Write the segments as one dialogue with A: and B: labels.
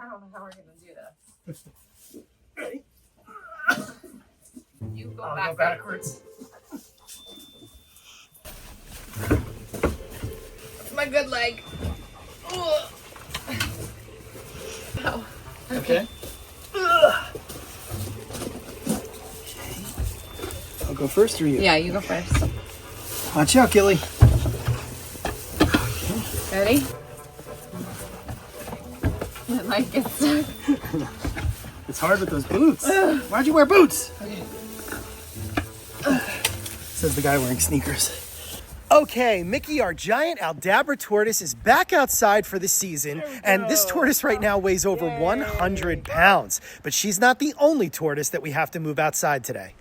A: don't know how we're gonna do this.
B: Ready?
A: You go
B: I'll go backwards.
A: That's my good leg. Ugh. Oh.
B: Okay. I'll go first or you?
A: Yeah, you go first.
B: Watch out, Gilly.
A: Ready? My leg gets stuck.
B: It's hard with those boots. Why'd you wear boots?
A: Okay.
B: Says the guy wearing sneakers. Okay, Mickey, our giant Aldabra tortoise, is back outside for the season, and this tortoise right now weighs over 100 pounds. But she's not the only tortoise that we have to move outside today.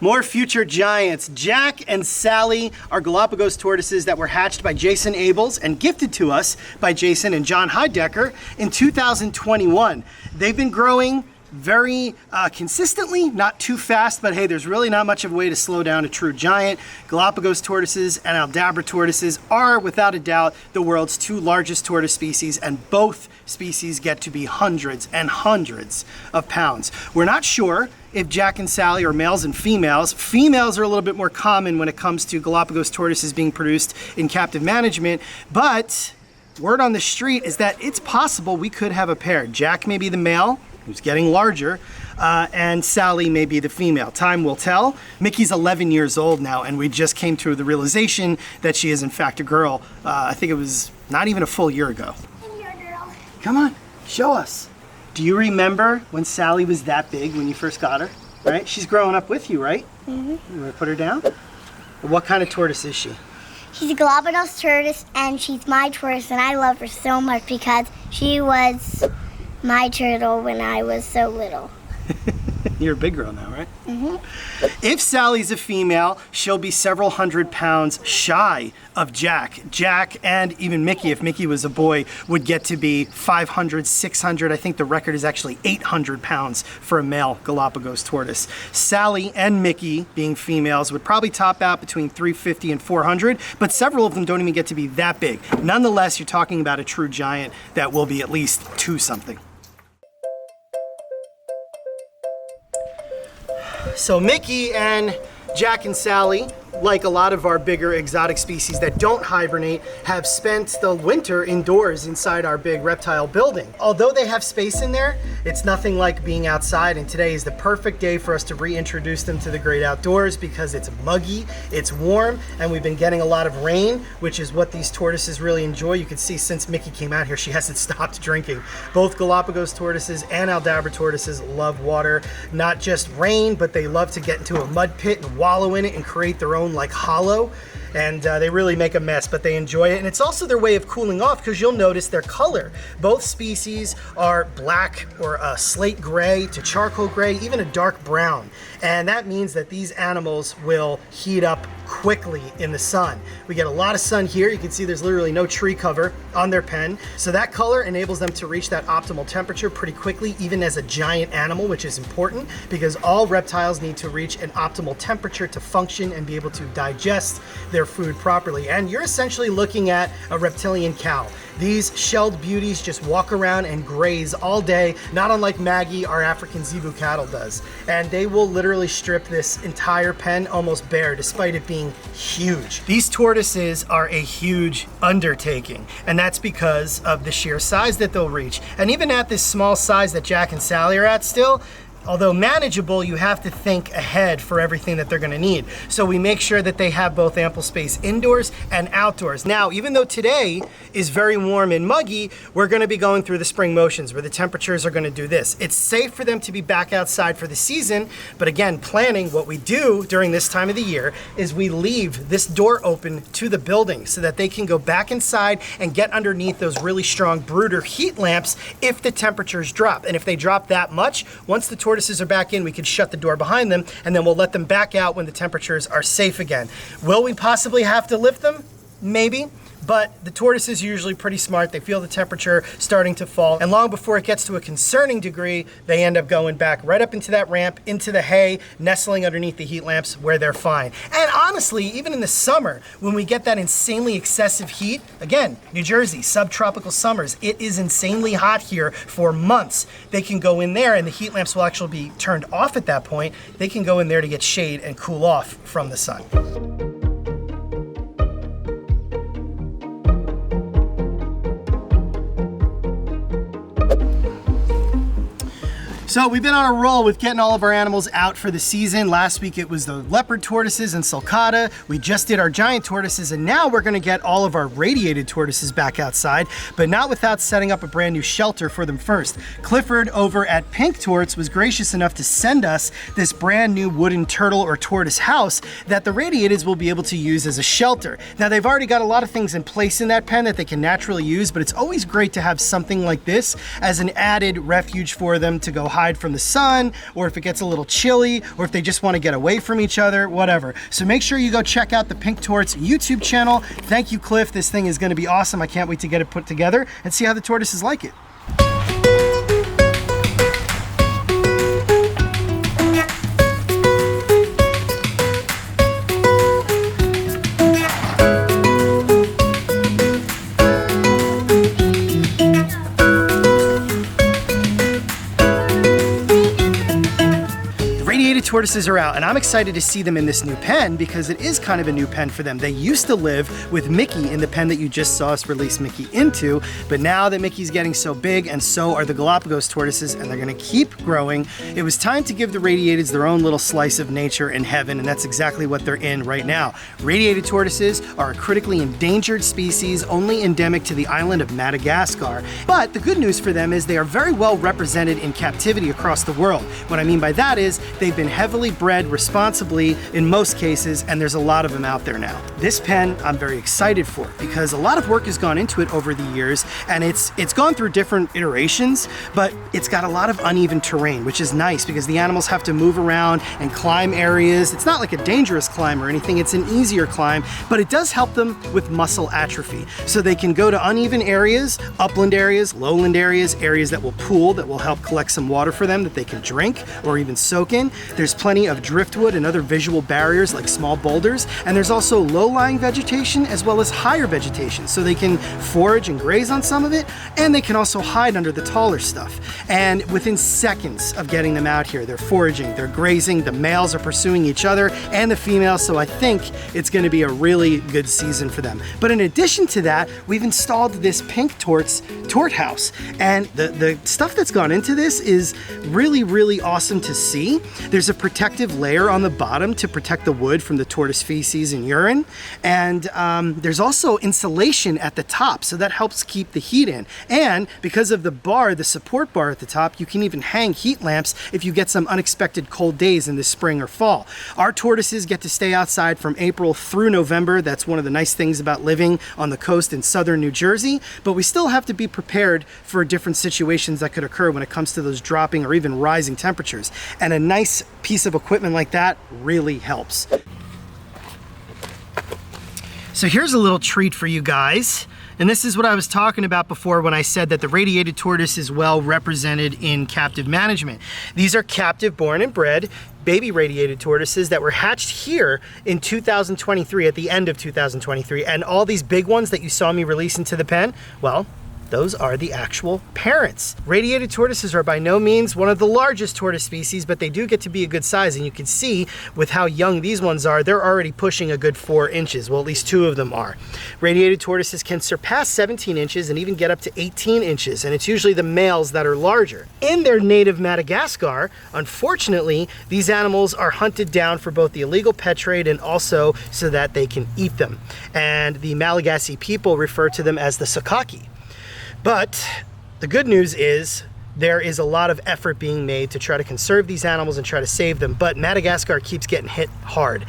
B: More future giants. Jack and Sally are Galapagos tortoises that were hatched by Jason Abels and gifted to us by Jason and John Heidecker in 2021. They've been growing very consistently, not too fast, but hey, there's really not much of a way to slow down a true giant. Galapagos tortoises and Aldabra tortoises are, without a doubt, the world's two largest tortoise species, and both species get to be hundreds and hundreds of pounds. We're not sure if Jack and Sally are males and females. Females are a little bit more common when it comes to Galapagos tortoises being produced in captive management, but word on the street is that it's possible we could have a pair. Jack may be the male, who's getting larger, and Sally may be the female. Time will tell. Mickey's 11 years old now, and we just came to the realization that she is in fact a girl. I think it was not even a full year ago.
C: You're a girl.
B: Come on, show us. Do you remember when Sally was that big when you first got her? Right? She's growing up with you, right? Mm-hmm. You want to put her down? What kind of tortoise is she?
C: She's a Galapagos tortoise, and she's my tortoise, and I love her so much because she was my turtle when I was so little.
B: You're a big girl now, right?
C: Mm-hmm.
B: If Sally's a female, she'll be several hundred pounds shy of Jack. Jack and even Mickey, if Mickey was a boy, would get to be 500, 600. I think the record is actually 800 pounds for a male Galapagos tortoise. Sally and Mickey, being females, would probably top out between 350 and 400, but several of them don't even get to be that big. Nonetheless, you're talking about a true giant that will be at least 2-something. So Mickey and Jack and Sally, like a lot of our bigger exotic species that don't hibernate, have spent the winter indoors inside our big reptile building. Although they have space in there, it's nothing like being outside, and today is the perfect day for us to reintroduce them to the great outdoors because it's muggy, it's warm, and we've been getting a lot of rain, which is what these tortoises really enjoy. You can see since Mickey came out here, she hasn't stopped drinking. Both Galapagos tortoises and Aldabra tortoises love water, not just rain, but they love to get into a mud pit and wallow in it and create their own like hollow, and they really make a mess, but they enjoy it. And it's also their way of cooling off because you'll notice their color. Both species are black or slate gray to charcoal gray, even a dark brown. And that means that these animals will heat up quickly in the sun. We get a lot of sun here. You can see there's literally no tree cover on their pen. So that color enables them to reach that optimal temperature pretty quickly, even as a giant animal, which is important because all reptiles need to reach an optimal temperature to function and be able to digest their food properly. And you're essentially looking at a reptilian cow. These shelled beauties just walk around and graze all day, not unlike Maggie, our African zebu cattle, does. And they will literally strip this entire pen almost bare, despite it being huge. These tortoises are a huge undertaking, and that's because of the sheer size that they'll reach. And even at this small size that Jack and Sally are at still, although manageable, you have to think ahead for everything that they're gonna need. So we make sure that they have both ample space indoors and outdoors. Now, even though today is very warm and muggy, we're gonna be going through the spring motions where the temperatures are gonna do this. It's safe for them to be back outside for the season, but again, planning, what we do during this time of the year is we leave this door open to the building so that they can go back inside and get underneath those really strong brooder heat lamps if the temperatures drop. And if they drop that much, once the tortoises are back in, we can shut the door behind them, and then we'll let them back out when the temperatures are safe again. Will we possibly have to lift them? Maybe. But the tortoises are usually pretty smart. They feel the temperature starting to fall, and long before it gets to a concerning degree, they end up going back right up into that ramp, into the hay, nestling underneath the heat lamps where they're fine. And honestly, even in the summer, when we get that insanely excessive heat, again, New Jersey, subtropical summers, it is insanely hot here for months. They can go in there and the heat lamps will actually be turned off at that point. They can go in there to get shade and cool off from the sun. So we've been on a roll with getting all of our animals out for the season. Last week it was the leopard tortoises and sulcata. We just did our giant tortoises, and now we're gonna get all of our radiated tortoises back outside, but not without setting up a brand new shelter for them first. Clifford over at Pink Torts was gracious enough to send us this brand new wooden turtle or tortoise house that the radiateds will be able to use as a shelter. Now they've already got a lot of things in place in that pen that they can naturally use, but it's always great to have something like this as an added refuge for them to go hide from the sun, or if it gets a little chilly, or if they just want to get away from each other, whatever. So make sure you go check out the Pink Torts YouTube channel. Thank you, Cliff. This thing is going to be awesome. I can't wait to get it put together and see how the tortoises like it. Tortoises are out, and I'm excited to see them in this new pen because it is kind of a new pen for them. They used to live with Mickey in the pen that you just saw us release Mickey into, but now that Mickey's getting so big, and so are the Galapagos tortoises, and they're gonna keep growing, it was time to give the radiateds their own little slice of nature and heaven, and that's exactly what they're in right now. Radiated tortoises are a critically endangered species, only endemic to the island of Madagascar, but the good news for them is they are very well represented in captivity across the world. What I mean by that is they've been heavily bred responsibly in most cases, and there's a lot of them out there now. This pen I'm very excited for because a lot of work has gone into it over the years, and it's gone through different iterations, but it's got a lot of uneven terrain, which is nice because the animals have to move around and climb areas. It's not like a dangerous climb or anything, it's an easier climb, but it does help them with muscle atrophy. So they can go to uneven areas, upland areas, lowland areas, areas that will pool, that will help collect some water for them that they can drink or even soak in. There's plenty of driftwood and other visual barriers like small boulders, and there's also low-lying vegetation as well as higher vegetation, so they can forage and graze on some of it, and they can also hide under the taller stuff. And within seconds of getting them out here, they're foraging, they're grazing, the males are pursuing each other and the females, so I think it's going to be a really good season for them. But in addition to that, we've installed this Pink Torts tort house, and the stuff that's gone into this is really, really awesome to see. There's a protective layer on the bottom to protect the wood from the tortoise feces and urine, and there's also insulation at the top, so that helps keep the heat in. And because of the bar, the support bar at the top, you can even hang heat lamps if you get some unexpected cold days in the spring or fall. Our tortoises get to stay outside from April through November. That's one of the nice things about living on the coast in southern New Jersey, but we still have to be prepared for different situations that could occur when it comes to those dropping or even rising temperatures. And a nice piece of equipment like that really helps. So here's a little treat for you guys. And this is what I was talking about before when I said that the radiated tortoise is well represented in captive management. These are captive born and bred baby radiated tortoises that were hatched here in 2023, at the end of 2023. And all these big ones that you saw me release into the pen, well, those are the actual parents. Radiated tortoises are by no means one of the largest tortoise species, but they do get to be a good size, and you can see with how young these ones are, they're already pushing a good 4 inches. Well, at least 2 of them are. Radiated tortoises can surpass 17 inches and even get up to 18 inches, and it's usually the males that are larger. In their native Madagascar, unfortunately, these animals are hunted down for both the illegal pet trade and also so that they can eat them. And the Malagasy people refer to them as the sakaki. But the good news is there is a lot of effort being made to try to conserve these animals and try to save them, but Madagascar keeps getting hit hard.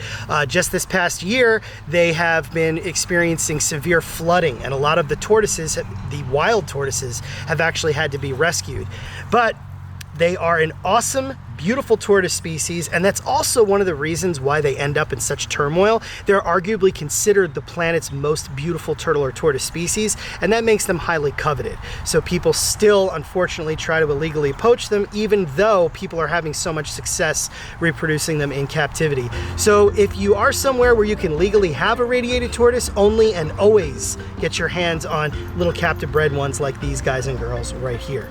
B: Just this past year, they have been experiencing severe flooding, and a lot of the tortoises, the wild tortoises, have actually had to be rescued. But They are an awesome, beautiful tortoise species, and that's also one of the reasons why they end up in such turmoil. They're arguably considered the planet's most beautiful turtle or tortoise species, and that makes them highly coveted. So people still, unfortunately, try to illegally poach them, even though people are having so much success reproducing them in captivity. So if you are somewhere where you can legally have a radiated tortoise, only and always get your hands on little captive bred ones like these guys and girls right here.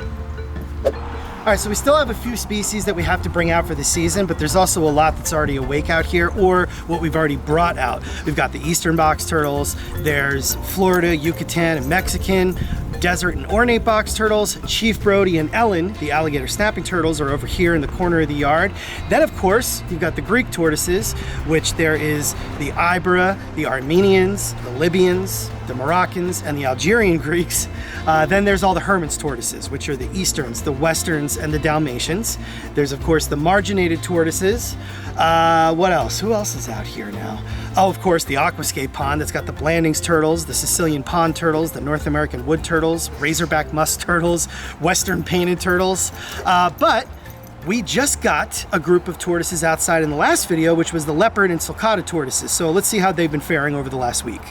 B: All right, so we still have a few species that we have to bring out for the season, but there's also a lot that's already awake out here, or what we've already brought out. We've got the eastern box turtles, there's Florida, Yucatan, and Mexican, desert and ornate box turtles, Chief Brody and Ellen, the alligator snapping turtles, are over here in the corner of the yard. Then, of course, you've got the Greek tortoises, which there is the Aldabra, the Armenians, the Libyans, the Moroccans, and the Algerian Greeks. Then there's all the Herman's tortoises, which are the Easterns, the Westerns, and the Dalmatians. There's, of course, the marginated tortoises. What else? Who else is out here now? Oh, of course, the aquascape pond that's got the Blandings turtles, the Sicilian pond turtles, the North American wood turtles, razorback musk turtles, Western painted turtles. But we just got a group of tortoises outside in the last video, which was the leopard and sulcata tortoises. So let's see how they've been faring over the last week.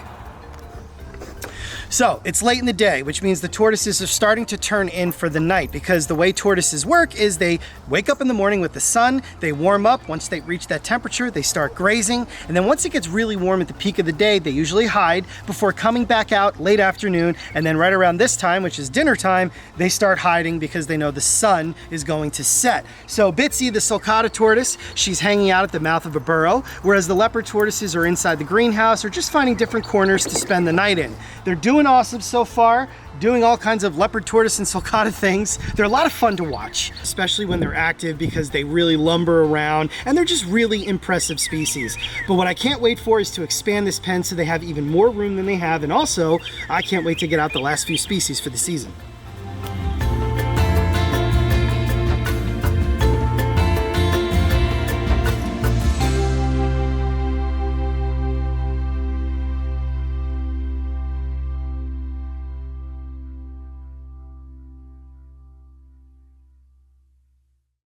B: So it's late in the day, which means the tortoises are starting to turn in for the night, because the way tortoises work is they wake up in the morning with the sun, they warm up. Once they reach that temperature, they start grazing. And then once it gets really warm at the peak of the day, they usually hide before coming back out late afternoon. And then right around this time, which is dinner time, they start hiding because they know the sun is going to set. So Bitsy, the sulcata tortoise, she's hanging out at the mouth of a burrow, whereas the leopard tortoises are inside the greenhouse or just finding different corners to spend the night in. They're doing awesome so far, doing all kinds of leopard, tortoise, and sulcata things. They're a lot of fun to watch, especially when they're active, because they really lumber around and they're just really impressive species. But what I can't wait for is to expand this pen so they have even more room than they have, and also I can't wait to get out the last few species for the season.